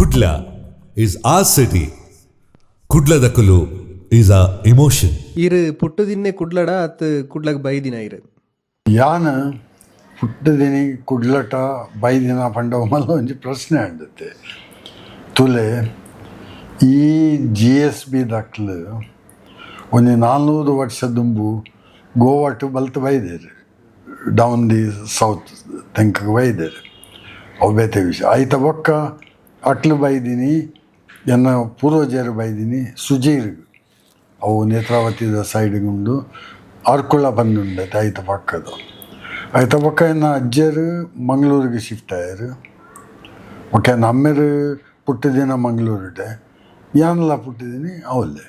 Kudla is our city. KUDLADAKLU is our emotion. ಇರು ಪುಟ್ಟದಿನ್ನೆ ಕುಡ್ಲಡ ಅತ್ ಕುಡ್ಲಕ್ ಬೈದಿನ ಇರು ಯಾನ್ ಹುಟ್ಟಿದಿನಿ ಕುಡ್ಲಟ ಬೈದಿನ ಪಂಡವ ಮಲ್ಲ ಒಂಜಿ ಪ್ರಶ್ನೆ ಆಂಡತೆ ತುಲೆ ಈ GSB ದಕ್ಲು ಒಂದು 400 ವರ್ಷ ದುಂಬು ಗೋವಾ ಟು ಬಲ್ತ್ ಬೈದೇರು ಡೌನ್ ದಿ ಸೌತ್ ತೆಂಕ ಬೈದೇರು ಅವು ಬೇತೆ ವಿಷಯ ಆಯ್ತ ಬೊಕ್ಕ ಅಟ್ಲು ಬೈದಿನಿ ಎನ್ನ ಪೂರ್ವಜರು ಬೈದಿನಿ ಸುಜೀರ್ಗ್ ಅವು ನೇತ್ರಾವತಿದ ಸೈಡ್ಗುಂಡು ಅರ್ಕುಳ ಬಂದುಂಡೈತೆ ಆಯ್ತ ಪಕ್ಕದ ಆಯ್ತ ಪಕ್ಕ ಎನ್ನ ಅಜ್ಜರು ಮಂಗಳೂರಿಗೆ ಶಿಫ್ಟ್ ಆಯ್ರು ಓಕೆ ನಮ್ಮೆರು ಪುಟ್ಟಿದಿನ ಮಂಗಳೂರಿಡೆ ಯಾನೆಲ್ಲ ಪುಟ್ಟಿದ್ದೀನಿ ಅವಲ್ಲೇ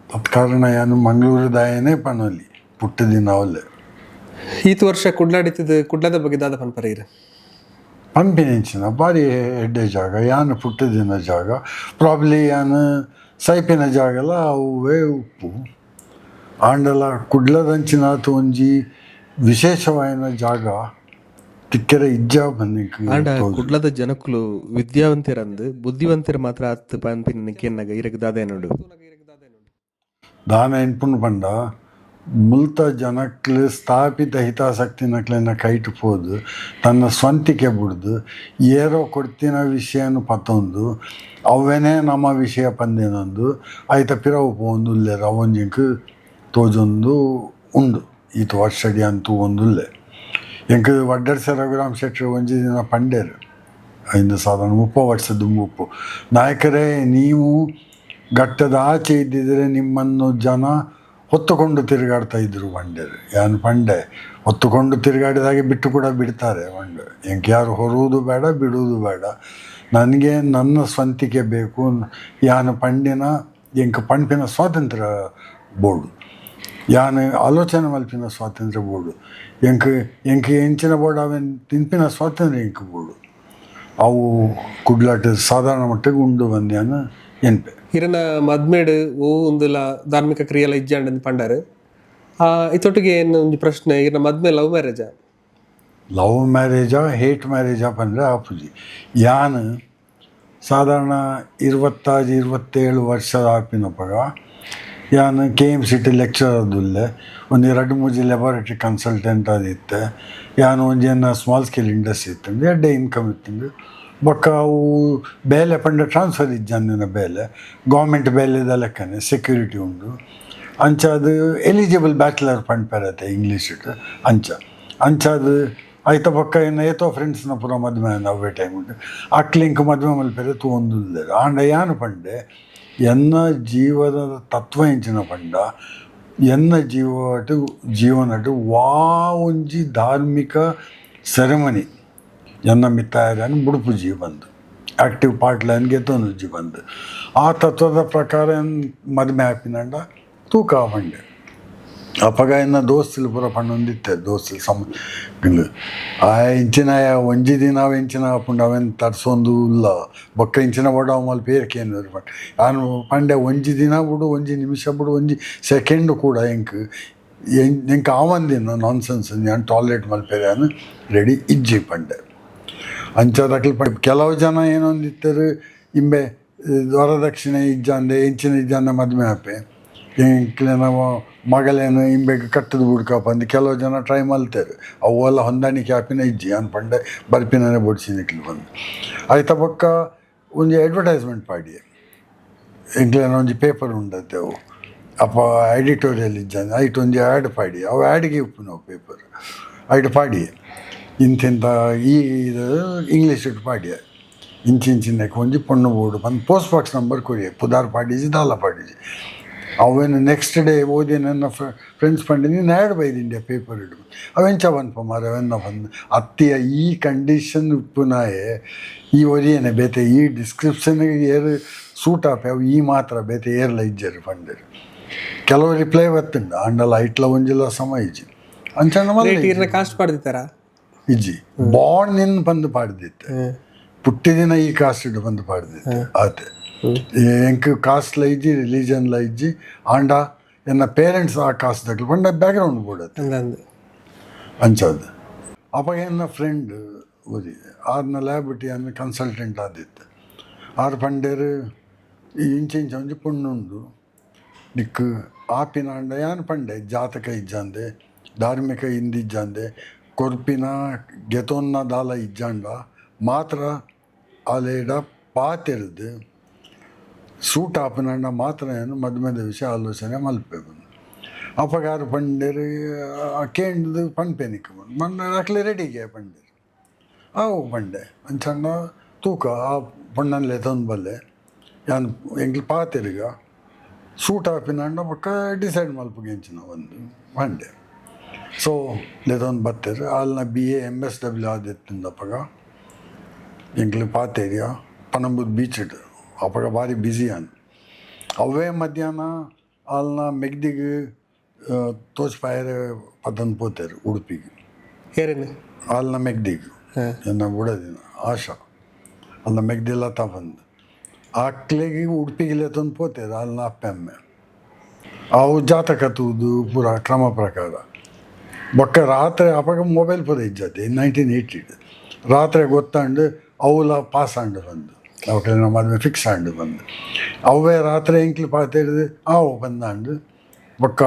ಅದ್ ಕಾರಣ ಯಾನು ಮಂಗಳೂರದಾಯನೇ ಪನೊಲಿ ಪುಟ್ಟಿದಿನ ಅವಲ್ಲೇ ಈತ ವರ್ಷ ಕುಡ್ಲಾಡಿತದ ಕುಡ್ಲದ ಬಗ್ಗೆ ದಾದ ಪನ್ಪರ ಇರು ಪಂಪಿನೆಂಚಿನ ಭಾರಿ ಎಡ್ಡೆ ಜಾಗ ಯಾನು ಪುಟ್ಟಿದಿನ ಜಾಗ ಪ್ರಾಬ್ಲಿ ಯಾನು ಸೈಪಿನ ಜಾಗ ಎಲ್ಲ ಅವೇ ಉಪ್ಪು ಆಂಡಲ ಕುಡ್ಲದಂಚಿನಾತು ಒಂಜಿ ವಿಶೇಷವಾಯಿನ ಜಾಗ ತಿಕ್ಕೆರ ಇಜ್ಜ ಬಂದಿಕ್ಕೆ ಆಂಡ ಕುಡ್ಲದ ಜನಕ್ಕಲು ವಿದ್ಯಾವಂತಿರಂದು ಬುದ್ಧಿವಂತಿರ ಮಾತ್ರ ಹತ್ತು ಪನ್ಪಿನ ಕೆನ್ನಗ ಇರಕ್ ದಾದ ನೋಡು ದಾನ ಎನ್ಪುನ್ ಪಂಡ ಮುಲ್ತ ಜನಕ್ಲು ಸ್ಥಾಪಿತ ಹಿತಾಸಕ್ತಿನಕ್ಲೆನ ಕೈಟ್ ಪೋದು ತನ್ನ ಸ್ವಂತಿಕೆ ಬಿಡ್ದು ಏರೋ ಕೊಡ್ತಿನ ವಿಷಯನು ಪತ್ತೊಂದು ಅವೇನೇ ನಮ್ಮ ವಿಷಯ ಪಂದೇನೊಂದು ಆಯ್ತ ಪಿರವು ಪೋಂದು ಉಲ್ಲೇರ ಅವೊಂಜಿಂಕ್ ತೋಜೊಂದು ಉಂಡು ಈತ ವರ್ಷಡಿ ಅಂತೂ ಒಂದುಲ್ಲೆ ಎಂಕ್ ವಡ್ಡರ್ಸ ರಘುರಾಮ್ ಶೆಟ್ಟಿ ಒಂಜಿ ದಿನ ಪಂಡೇರು ಇಂದು ಸಾಧಾರಣ 30 ವರ್ಷದ ಮುಪ್ಪು ನಾಯಕರೇ ನೀವು ಘಟ್ಟದ ಆಚೆ ಇದ್ದಿದ್ರೆ ನಿಮ್ಮನ್ನು ಜನ ಹೊತ್ತುಕೊಂಡು ತಿರುಗಾಡ್ತಾ ಇದ್ರು ಬಂಡೇರು ಯಾನು ಪಂಡೆ ಹೊತ್ತುಕೊಂಡು ತಿರುಗಾಡಿದಾಗೆ ಬಿಟ್ಟು ಕೂಡ ಬಿಡ್ತಾರೆ ಬಂಡೆ ಎಂಗೆ ಯಾರು ಹೊರುವುದು ಬೇಡ ಬಿಡುವುದು ಬೇಡ ನನಗೆ ನನ್ನ ಸ್ವಂತಿಕೆ ಬೇಕು ಯಾನು ಪಂಡಿನ ಎಂಕ ಪಂಪಿನ ಸ್ವಾತಂತ್ರ್ಯ ಬೋರ್ಡು ಯಾನು ಆಲೋಚನೆ ಮಲ್ಪಿನ ಸ್ವಾತಂತ್ರ್ಯ ಬೋರ್ಡು ಎಂಕ ಎಂಚಿನ ಬೋರ್ಡು ಅವೇನು ತಿನ್ಪಿನ ಸ್ವಾತಂತ್ರ್ಯ ಎಂಕ ಬೋರ್ಡು ಅವು ಕುಡ್ಲಾಟ ಸಾಧಾರಣ ಮಟ್ಟಿಗೆ ಉಂಡು ಬಂದ್ಯಾನ ಎನ್ಪೆ ಇರನ ಮದ್ಮೇಡು ಓ ಒಂದುಲ ಧಾರ್ಮಿಕ ಕ್ರಿಯೆಲ್ಲ ಇಜ್ಜಾಂಡ್ ಪಂಡಾರು ಇತ್ತೊಟ್ಟಿಗೆ ಏನು ಒಂದು ಪ್ರಶ್ನೆ ಇರನ ಮದ್ಮೆ ಲವ್ ಮ್ಯಾರೇಜಾ ಹೇಟ್ ಮ್ಯಾರೇಜಾ ಪಂದ್ರೆ ಆಪುಜಿ ಯಾನು ಸಾಧಾರಣ 26-27 ವರ್ಷದ ಆಪಿನಪ್ಪಗ ಯಾನು KMCT ಲೆಕ್ಚರ್ ಅದುಲ್ಲೆ ಒಂದು 2-3 ಲ್ಯಾಬೊರೇಟರಿ ಕನ್ಸಲ್ಟೆಂಟ್ ಅದಿತ್ತೆ ಯಾನು ಒಂಜೇನ ಸ್ಮಾಲ್ ಸ್ಕೇಲ್ ಇಂಡಸ್ಟ್ರಿ ಇತ್ತು ಎಡ್ಡೆ ಇನ್ಕಮ್ ಇತ್ತು ಬೊಕ್ಕ ಅವು ಬೇಲೆ ಪಂಡ ಟ್ರಾನ್ಸ್ಫರ್ ಇಜ್ಜಂದಿನ ಬೇಲೆ ಗೌರ್ಮೆಂಟ್ ಬೇಲೆದ ಲೆಕ್ಕನೆ ಸೆಕ್ಯೂರಿಟಿ ಉಂಡು ಅಂಚ ಅದು ಎಲಿಜಿಬಲ್ ಬ್ಯಾಚುಲರ್ ಫಂಡ್ ಪೆರತ್ತೆ ಇಂಗ್ಲೀಷ್ ಇಟ್ಟು ಅಂಚದು ಆಯ್ತ ಪಕ್ಕ ಏನು ಏತೋ ಫ್ರೆಂಡ್ಸ್ನ ಪೂರ ಮದುವೆ ಅವೇ ಟೈಮ್ ಉಂಟು ಅಕ್ಲಿಂಕ್ ಮದುವೆ ಮಲ್ಪೆರೆ ತೂಂದುಲ್ಲೆ ಆಂಡ ಯಾನು ಪಂಡೆ ಎನ್ನ ಜೀವದ ತತ್ವ ಎಂಚಿನ ಪಂಡ ಎನ್ನ ಜೀವನಟು ವಾ ಒಂಜಿ ಧಾರ್ಮಿಕ ಸೆರೆಮನಿ ಎನ್ನ ಮಿತ್ತಾಯರನ್ನು ಮುಡುಪುಜಿ ಬಂದು ಆ್ಯಕ್ಟಿವ್ ಪಾರ್ಟ್ಲನ್ಗೆ ತೊಂದುಜಿ ಬಂದು ಆ ತತ್ವದ ಪ್ರಕಾರ ಮದುವೆ ಆಪಿನಂಡ ತೂಕ ಪಂಡೆ ಅಪ್ಪಗ ಎನ್ನ ದೋಸ್ತಲು ಪೂರ ಪಣ್ಣೊಂದಿತ್ತೆ ದೋಸ್ತಲು ಆ ಇಂಚಿನ ಒಂಜಿ ದಿನ ಅವ ಇಂಚಿನ ಪುಂಡ ಅವೇನು ತರ್ಸೊಂದು ಇಲ್ಲ ಬೊಕ್ಕ ಇಂಚಿನ ಬೋಡ ಅವ ಮಲ್ ಪೇರ್ಕೇನು ಪಂಡ ನಾನು ಪಂಡೆ ಒಂಜಿ ದಿನ ಬಿಡು ಒಂಜಿ ನಿಮಿಷ ಬಿಡು ಒಂಜಿ ಸೆಕೆಂಡು ಕೂಡ ಎಂಕ ಆವಂದಿನ ನಾನ್ಸೆನ್ಸ್ ನಾನು ಟಾಯ್ಲೆಟ್ ಮಲ್ಪೇರ್ಯಾನು ರೆಡಿ ಇಜ್ಜಿ ಪಂಡೆ ಅಂಚದಕ್ಲು ಕೆಲವು ಜನ ಏನೊಂದಿತ್ತರು ಇಂಬೆ ವರದಕ್ಷಿಣೆ ಇಜ್ಜಂದೆ ಎಂಚಿನ ಇಜ್ಜಂದ ಮದುವೆ ಆಪೆ ಎಂಕ್ಲೆನ ಮಗಲೇನು ಇಂಬೆಗೆ ಕಟ್ಟದು ಬಿಡ್ಕಪ್ಪ ಅಂದು ಕೆಲವು ಜನ ಟ್ರೈ ಮಲ್ತಾರೆ ಅವೆಲ್ಲ ಹೊಂದಾಣಿಕೆ ಆಪಿನ ಇಜ್ಜಿ ಅನ್ ಪಂಡೆ ಬರ್ಪಿನೇ ಬೊಡ್ಸಿನಿಕ್ಲು ಬಂದು ಆಯ್ತ ಪಕ್ಕ ಒಂಜಿ ಅಡ್ವರ್ಟೈಸ್ಮೆಂಟ್ ಪಾಡಿ ಎಂಕ್ಲೇನ ಒಂಜಿ ಪೇಪರ್ ಉಂಡತ್ತೆ ಅವು ಅಪ್ಪ ಎಡಿಟೋರಿಯಲ್ ಇಜ್ಜಂದು ಐಟ್ ಒಂಜಿ ಆ್ಯಡ್ ಪಾಡಿ ಅವು ಆ್ಯಡ್ಗೆ ಉಪ್ಪು ನಾವು ಪೇಪರ್ ಐಟ್ ಪಾಡಿ ಇಂತಿಂತ ಇದು ಇಂಗ್ಲೀಷ್ ಇಟ್ಟು ಪಾಡ್ಯ ಇಂಚಿನಕ್ಕೆ ಒಂಜಿ ಪೊಣ್ಣು ಬೋರ್ಡು ಬಂದು ಪೋಸ್ಟ್ ಬಾಕ್ಸ್ ನಂಬರ್ ಕೊರಿಯ ಪುದಾರ್ ಪಾಡಿಜಿ ದಾಲ ಪಾಡಿಜಿ ಅವೇನು ನೆಕ್ಸ್ಟ್ ಡೇ ಓದಿ ನನ್ನ ಫ್ರೆಂಡ್ಸ್ ಪಂಡಿ ನೀನು ಆ್ಯಡ್ ಬೈದಿಂಡ್ಯ ಪೇಪರ್ ಇಡು ಅವೆಂಚ ಬಂದಪ್ಪ ಮಾರ ಅವೆನ್ನ ಬಂದು ಅತ್ತಿಯ ಈ ಕಂಡೀಷನ್ ಉಪ್ಪುನಾಯೆ ಈ ಒರಿಯೇನೆ ಬೇತೆ ಈ ಡಿಸ್ಕ್ರಿಪ್ಷನ್ಗೆ ಏರು ಸೂಟ್ ಆಪೆ ಅವು ಈ ಮಾತ್ರ ಬೇತೆ ಏರ್ಲ ಇಜ್ಜರು ಪಂಡರು ಕೆಲವು ರಿಪ್ಲೈ ಬತ್ತುಂಡು ಅಂಡಲ್ಲ ಐಟ್ಲ ಒಂಜಿಲ್ಲ ಸಮ ಇಜ್ಜಿ ಅಂಚನ ಕಾಸ್ಟ್ ಪಾಡ್ದಿತ್ತಾರ ಇಜ್ಜಿ ಬಾಂಡ್ ನಿನ್ನ ಬಂದು ಪಾಡ್ದಿತ್ತೆ ಪುಟ್ಟಿದಿನ ಈ ಕಾಸ್ಟ್ ಬಂದು ಪಾಡ್ದಿತ್ತೆ ಆತೆ ಎಂಕ್ ಕಾಸ್ಟ್ಲ ಇಜ್ಜಿ ರಿಲಿಜನ್ಲ ಇಜ್ಜಿ ಆಂಡ ಎನ್ನ ಪೇರೆಂಟ್ಸ್ ಆ ಕಾಸ್ಟ್ದಾಗ್ಲು ಪಂಡ ಬ್ಯಾಕ್ಗ್ರೌಂಡ್ ಬೋಡತ್ತೆ ಅಂಚದು ಅಪ್ಪ ಎನ್ನ ಫ್ರೆಂಡ್ ಓದಿ ಆರ್ನ ಲ್ಯಾಬಿಟಿ ಅನ್ನ ಕನ್ಸಲ್ಟೆಂಟ್ ಆದಿತ್ತು ಆರು ಪಂಡೇರು ಇಂಚಿಂಚ ಒಂಜಿ ಪುಣ್ಣುಂಡು ದಿಕ್ಕು ಆಪಿನಾಂಡ ಯಾನ್ ಪಂಡೆ ಜಾತಕ ಇಜ್ಜಂದೆ ಧಾರ್ಮಿಕ ಇಂದಿಜ್ಜಂದೆ ಕೊರ್ಪಿನ ಗೆತೊನ್ನ ದಾಲ ಇಜ್ಜಂಡ ಮಾತ್ರ ಆಲೇಡ ಪಾತೆರ್ದು ಸೂಟ್ ಆಪಿನಾಂಡ ಮಾತ್ರ ಏನು ಮದುವೆದ ವಿಷಯ ಆಲೋಚನೆ ಮಲ್ಪೆ ಬಂದು ಅಪಗಾರ ಪಂಡೇರು ಕೇಂದ್ರದು ಪನ್ಪೆನಿಕ್ ಬಂದು ಅಕ್ಲೆ ರೆಡಿಗೆ ಪಂಡೇರು ಅವು ಪಂಡೆ ಅಂಚಂಡ ತೂಕ ಆ ಪಣ್ಣಲ್ಲಿ ತಂದು ಬಲ್ಲೆ ಯಾನ್ ಎಂಗ್ಲಿ ಪಾತೆರಿಗ ಸೂಟ್ ಆಪಿನಾಂಡ ಪಕ್ಕ ಡಿಸೈಡ್ ಮಲ್ಪಗೆಂಚಿನ ಒಂದು ಪಂಡೆ ಸೊ ಲೆದೊಂದು ಬತ್ತೇರು ಅಲ್ಲಿನ BA MSW ಆದಿತ್ತಿಂದಪ್ಪಗ ಎಂಗ್ಲಿ ಪಾತೇರಿಯ ಪನಂಬುದ್ ಬೀಚ್ ಇಟ್ಟು ಅಪ್ಪಗ ಭಾರಿ ಬ್ಯುಸಿ ಅನ್ ಅವೇ ಮಧ್ಯಾಹ್ನ ಅಲ್ಲಿನ ಮೆಗ್ದಿಗೆ ತೋಚ್ಪಾಯರೆ ಪತನ್ ಪೋತೇರು ಉಡುಪಿಗೆ ಏರೇನು ಅಲ್ಲಿನ ಮೆಗ್ದಿಗೆ ಎನ್ನ ಉಡದಿನ ಆಶಾ ಅಲ್ಲಿನ ಮೆಗ್ದಿಲ್ಲ ಬಂದು ಆಕ್ಲೆಗೆ ಉಡುಪಿಗೆ ತಂದು ಪೋತೇರು ಅಲ್ಲಿನ ಅಪ್ಪೆಮ್ಮೆ ಅವು ಜಾತಕ ತೂದು ಪೂರ ಕ್ರಮ ಪ್ರಕಾರ ಬೊಕ್ಕ ರಾತ್ರಿ ಅಪಗ ಮೊಬೈಲ್ ಪೂರ ಇಜ್ಜತೆ 1980 ರಾತ್ರಿ ಗೊತ್ತಾಂಡು ಅವಲ ಪಾಸ್ ಆಂಡು ಬಂದು ಅವಕ್ಕೆಲ್ಲ ಮದುವೆ ಫಿಕ್ಸ್ ಆಂಡು ಬಂದು ಅವೇ ರಾತ್ರಿ ಎಂಕ್ಲಿ ಪಾತೇರಿದು ಅವು ಬಂದಾಂಡು ಬೊಕ್ಕ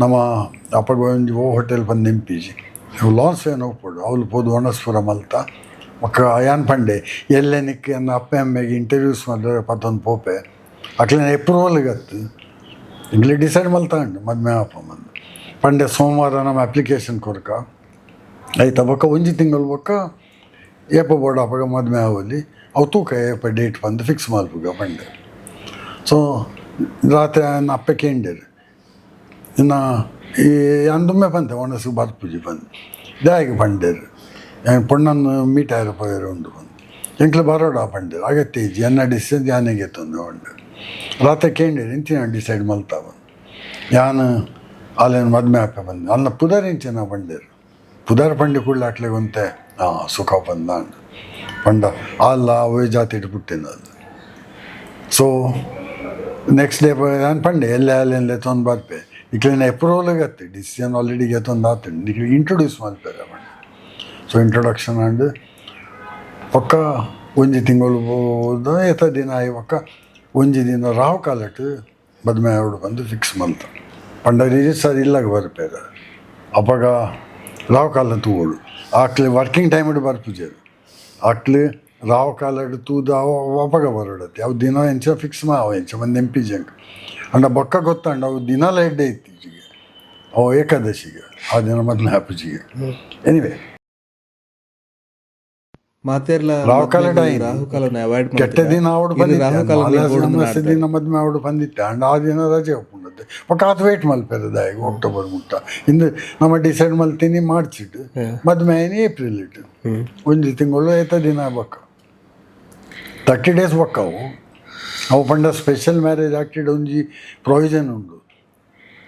ನಮ್ಮ ಅಪಗ ಒಂಜಿ ಹೋಟೆಲ್ ಬಂದು ನೆಂಪಿಜಿ ಇವು ಲಾನ್ಸ್ ಏನು ಹೋಗ್ಬೋದು ಅವ್ಲು ಪೋದು ಒಣಸ್ಪುರ ಮಲ್ತ ಬೊಕ್ಕ ಯಾನ್ ಪಂಡೆ ಎಲ್ಲೇ ನಿಕ್ಕ ನನ್ನ ಅಪ್ಪ ಅಮ್ಮೆಗೆ ಇಂಟರ್ವ್ಯೂಸ್ ಮಾಡಿದ್ರೆ ಪತ್ತೊಂದು ಪೋಪೆ ಅಕ್ಲೇನ ಎಪ್ರೂವಲ್ಗತ್ತು ಇಂಗ್ಲಿ ಡಿಸೈಡ್ ಮಲ್ತಾಂಡು ಮದುವೆ ಅಪ್ಪ ಬಂದು ಪಂಡೆ ಸೋಮವಾರ ನಮ್ಮ ಅಪ್ಲಿಕೇಶನ್ ಕೊರಕ ಆಯ್ತಾ ಬೊಕ್ಕ ಒಂಜಿ ತಿಂಗಳು ಬೊಕ್ಕ ಏಪ ಬೋರ್ಡ್ ಅಪ್ಪಗ ಮದುವೆ ಆವಲ್ಲಿ ಅವು ತೂಕ ಏಪ ಡೇಟ್ ಬಂದು ಫಿಕ್ಸ್ ಮಲ್ಪುಗ ಪಂಡೆ ಸೊ ರಾತ್ರಿ ನನ್ನ ಅಪ್ಪ ಕೇಂಡೇರು ಇನ್ನು ಈ ಅಂದುಮ್ಮೆ ಬಂದೆ ಒಣಸು ಬರ್ಪುಜಿ ಬಂದು ದಾಯಿಗೆ ಪಂಡೇರು ಪೊಣ್ಣನ್ನು ಮೀಟ್ ಆಯ್ರ ಪೋಯರು ಉಂಡು ಬಂದು ಎಂಕ್ಲು ಬರೋಡ ಪಂಡೇರು ಅಗತ್ಯ ಇಜ್ಜಿ ಎನ್ನ ಡಿಸಿಷನ್ ಯಾನೆಗೆ ತಂದು ಉಂಡು ರಾತ್ರಿ ಕೇಂಡೇರು ಇಂಚಿನ ಡಿಸೈಡ್ ಮಲ್ತಾ ಬಂದು ಯಾನು ಅಲ್ಲೇನು ಮದುವೆ ಹಾಕ ಬಂದು ಅಲ್ಲ ಪುದರ್ ಇಂಚಿನ ಪಂಡೇರು ಪುದರ್ ಪಂಡಿ ಕೂಡಲೇ ಹಾಕ್ಲಿಕ್ಕೆ ಒಂತೆ ಸುಖ ಬಂದಾಂಡು ಪಂಡ ಅಲ್ಲ ಅವೇ ಜಾತಿ ಇಟ್ಬಿಟ್ಟಿನ ಅದು ಸೊ ನೆಕ್ಸ್ಟ್ ಡೇ ನಾನು ಪಂಡೆ ಎಲ್ಲೇ ತೊಂದು ಬರ್ಪೆ ಇಕ್ಲೇನ ಎಪ್ರೂವಲ್ಗತ್ತೆ ಡಿಸಿಷನ್ ಆಲ್ರೆಡಿ ಗೆತ್ತೊಂದು ಆತಂಡು ಈಗ ಇಂಟ್ರೊಡ್ಯೂಸ್ ಮಾಡ್ತಾರೆ ಪಂಡೆ ಸೊ ಇಂಟ್ರೊಡಕ್ಷನ್ ಆಂಡು ಪಕ್ಕ ಒಂಜಿ ತಿಂಗಳು ಹೋದ ಎತ್ತ ದಿನ ಪಕ್ಕ ಒಂಜಿ ದಿನ ರಾವು ಕಾಲಟ್ಟು ಮದುವೆ ಆವಡು ಬಂದು ಫಿಕ್ಸ್ ಮಲ್ತ ಪಂಡ ರಿಜಿಸ್ಟರ್ ಇಲ್ಲಾಗ ಬರ್ಪೇರ ಅಪ್ಪಗ ರಾವು ಕಾಲ ತೂಗೋಡು ಆಕ್ಲೆ ವರ್ಕಿಂಗ್ ಟೈಮ್ ಇಡು ಬರ್ಪುಜೇರು ಆಕ್ಲೆ ರಾವು ಕಾಲ ಇಡು ತೂದ ಅಪಗ ಬರೋಡತ್ತೆ ಅವು ದಿನ ಎಂಚ ಫಿಕ್ಸ್ ಅವ ಎಂಚ ಮಂದಿ ಎಂಪಿಜಂಗ್ ಅಂಡ ಬೊಕ್ಕ ಗೊತ್ತಂಡ ಅವು ದಿನಾಲ ಎಡ್ಡೆ ಇತ್ತೀಚೆಗೆ ಅವು ಏಕಾದಶಿಗೆ ಆ ದಿನ ಮೊದಲು ಹ್ಯಾಪುಜಿಗೆ ಎನಿವೆ ರಾಹುಕಾಲ ಕೆಟ್ಟ ದಿನ ಆವಡು ಬಂದಿತ್ತೆ ದಿನ ಮದುವೆ ಆವಡು ಬಂದಿತ್ತೆ ಅಂಡ್ ಆ ದಿನ ರಜೆ ಒಪ್ಪುಂಡತ್ತೆ ಪಕ್ಕ ಅದು ವೇಟ್ ಮಲ್ಪೇರದ ಈಗ ಅಕ್ಟೋಬರ್ ಮುಟ್ಟ ಇಂದು ನಮ್ಮ ಡಿಸೈಡ್ ಮಲ್ತೀನಿ ಮಾಡ್ಚಿಟ್ಟು ಮದುವೆ ಏನು ಏಪ್ರಿಲ್ ಇಟ್ಟು ಒಂಜಿ ತಿಂಗಳು ಏತ ದಿನ ಬೊಕ್ಕ 30 days ಬೊಕ್ಕ ಅವು ಪಂಡ ಸ್ಪೆಷಲ್ ಮ್ಯಾರೇಜ್ ಆಕ್ಟಿಡ್ ಒಂಜಿ ಪ್ರೊವಿಷನ್ ಉಂಡು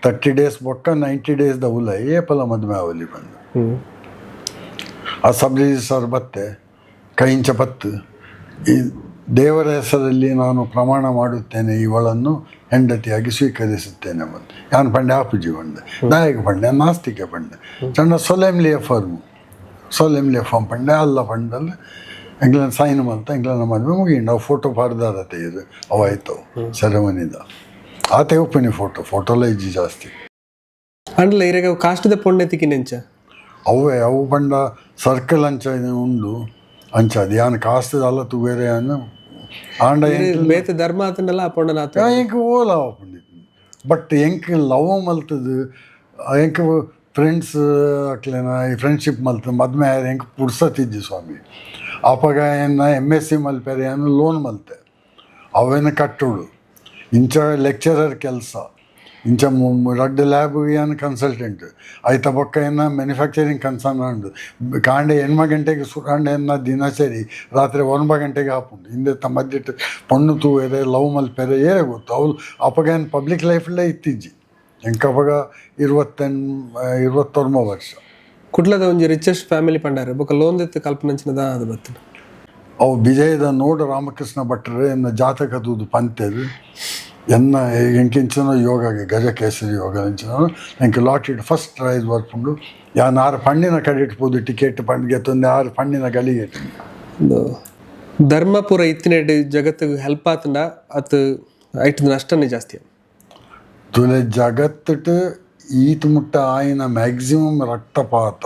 30 days ಬೊಕ್ಕ 90 days ಉಲ ಏಪಲ ಮದುವೆ ಅವಲಿ ಬಂದು ಆ ಸಬ್ ರಿಜಿಸ್ಟ್ರಾರ್ ಬತ್ತೆ ಕೈಂಚ ಪತ್ತು ಈ ದೇವರ ಹೆಸರಲ್ಲಿ ನಾನು ಪ್ರಮಾಣ ಮಾಡುತ್ತೇನೆ ಇವಳನ್ನು ಹೆಂಡತಿಯಾಗಿ ಸ್ವೀಕರಿಸುತ್ತೇನೆ ಬಂದು ಯಾನ್ ಪಂಡೆ ಆಪುಜಿ ಬಂಡೆ ನಾಯಕ ಪಂಡೆ ನಾಸ್ತಿಕೆ ಪಂಡೆ ಚಂಡ ಸೊಲೆಮ್ಲಿ ಎಫಾರ್ಮ್ ಪಂಡೆ ಅಲ್ಲ ಪಂಡಲ್ಲಿ ಎಂಗ್ಲನ್ ಸೈನ್ ಮಲ್ತ ಎಂಗ್ಲನ ಮದುವೆ ಮುಗಿಂಡು ಅವು ಫೋಟೋ ಪಾರ್ದಾರ ತೆಗೆದು ಅವಾಯ್ತವು ಸೆರೆಮನಿದ ಆತೆ ಒಪ್ಪನಿ ಫೋಟೋಲ್ಲ ಇಜ್ಜಿ ಜಾಸ್ತಿ ಅಂಡ್ಲ ಇರಾಗ ಕಾಸ್ಟ್ದ ಪೊಣ್ಣೆ ತಿಕ್ಕಿನೆಂಚ ಅವು ಪಂಡ ಸರ್ಕಲ್ ಅಂಚ ಉಂಡು ಅಂಚದು ಯಾನ್ ಕಾಸ್ತದ ಅಲ್ಲ ತುವೇರೆ ಅನ್ನು ಆಂಡ ಬೇತೆ ಧರ್ಮ ಆತನಲ್ಲ ಪೊಣ್ಣನ ಆತ ಎಂಕ್ ಓಲ ಪಂಡಿತ್ ಬಟ್ ಎಂಕ್ ಲವ್ ಮಲ್ತದು ಎಂಕ್ ಫ್ರೆಂಡ್ಸ್ ಅಕ್ಲೇನ ಈ ಫ್ರೆಂಡ್ಶಿಪ್ ಮಲ್ತದು ಮದ್ಮೆ ಎಂಕ್ ಪುಡ್ಸತ್ತಿದ್ದಿ ಸ್ವಾಮಿ ಅಪಗ ಏನ MSc ಮಲ್ಪೇರೆ ಏನು ಲೋನ್ ಮಲ್ತೆ ಅವೇನ ಕಟ್ಟುಡು ಇಂಚ ಲೆಕ್ಚರರ್ ಕೆಲಸ ಇಂಚ ರಡ್ಡು ಲ್ಯಾಬ್ ಏನು ಕನ್ಸಲ್ಟೆಂಟ್ ಆಯ್ತ ಬೊಕ್ಕ ಏನ ಮ್ಯಾನುಫ್ಯಾಕ್ಚರಿಂಗ್ ಕನ್ಸರ್ನ್ ಉಂಡು ಕಾಂಡೆ 8 ಗಂಟೆಗೆ ಸುಕಾಂಡೆ ಎನ್ನ ದಿನಚರಿ ರಾತ್ರಿ 9 ಗಂಟೆಗೆ ಹಾಪುಂಡು ಹಿಂದೆ ಮದ್ದಿಟ್ಟು ಪೊಣ್ಣು ತೂವೇರೆ ಲವ್ ಮಲ್ಪೇರೆ ಏರೇ ಗೊತ್ತು ಅವ್ಲು ಅಪಗ ಏನು ಪಬ್ಲಿಕ್ ಲೈಫಲ್ಲೇ ಇತ್ತಿಜ್ಜಿ ಎಂಕ ಅಪಗ 21 ವರ್ಷ ಕುಡ್ಲದ ಒಂಜಿ ರಿಚೆಸ್ಟ್ ಫ್ಯಾಮಿಲಿ ಪಂಡಾರೆ ಬೊಕ್ಕ ಲೋನ್ ದೆತ್ತು ಕಲ್ಪನಂಚಿನದ ಅದು ಬರ್ತದೆ ಅವು ವಿಜಯದ ನೋಡ ರಾಮಕೃಷ್ಣ ಭಟ್ರೆ ಎನ್ನ ಜಾತಕ ತೂದು ಪಂತೆದು ಎನ್ನ ಎಂಕಿಂಚನೋ ಯೋಗಗೆ ಗಜಕೇಸರಿ ಯೋಗ ಅಂಚಿನ ಎಂಕ್ ಲಾಟೆಡ್ ಫಸ್ಟ್ ಪ್ರೈಸ್ ಬರ್ಪುಂಡು ಯಾನ್ 6 ಪಣ್ಣಿನ ಕಡೆ ಇಟ್ಬೋದು ಟಿಕೆಟ್ ಪಂಡ್ಗೆ ತಂದು 6 ಪಣ್ಣಿನ ಗಳಿಗೆ ಧರ್ಮ ಪೂರ ಇತ್ತಿನೆಡ್ ಜಗತ್ತಿಗೆ ಹೆಲ್ಪ್ ಆತಂಡ ಅತ್ ಐಟದ ನಷ್ಟನೇ ಜಾಸ್ತಿ. ತುಲೆ ಜಗತ್ತಿಟ್ಟು ಈತ್ ಮುಟ್ಟ ಆಯಿನ ಮ್ಯಾಕ್ಸಿಮಮ್ ರಕ್ತಪಾತ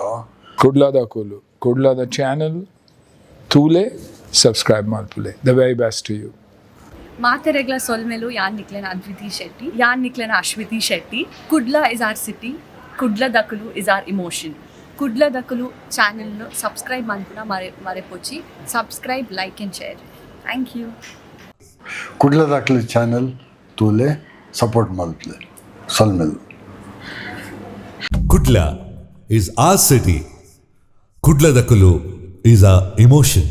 ಕುಡ್ಲದಕುಲು ಕುಡ್ಲದ ಚಾನಲ್ ತೂಲೆ ಸಬ್ಸ್ಕ್ರೈಬ್ ಮಾಡ್ತುಲೆ. The very best to you. ಮಾತೆರೆಗ್ಲ ಸೊಲ್ಮೆಲು ಯಾನ್ ನಿಕ್ಲೆನ ಅದ್ವಿತಿ ಶೆಟ್ಟಿ, ಯಾನ್ ನಿಕ್ಲೆನ Ashwiti Shetty. Kudla is our city, ಕುಡ್ಲದಕಲು ಇಸ್ ಆರ್ ಇಮೋಷನ್. ಕುಡ್ಲದಕಲು ಚಾನೆಲ್ ಸಬ್ಸ್ಕ್ರೈಬ್ ಮಾಡ್ಪುನ ಮರೆಪೊಚ್ಚಿ. Subscribe, like and share. Thank you. ಕುಡ್ಲದಾಕ್ಲು ಚಾನಲ್ ತೂಲೆ ಸಪೋರ್ಟ್ ಮಲ್ಪಲೆ ಸೊಲ್ಮೆಲು. Kudla is our city. Kudladakulu is our emotion.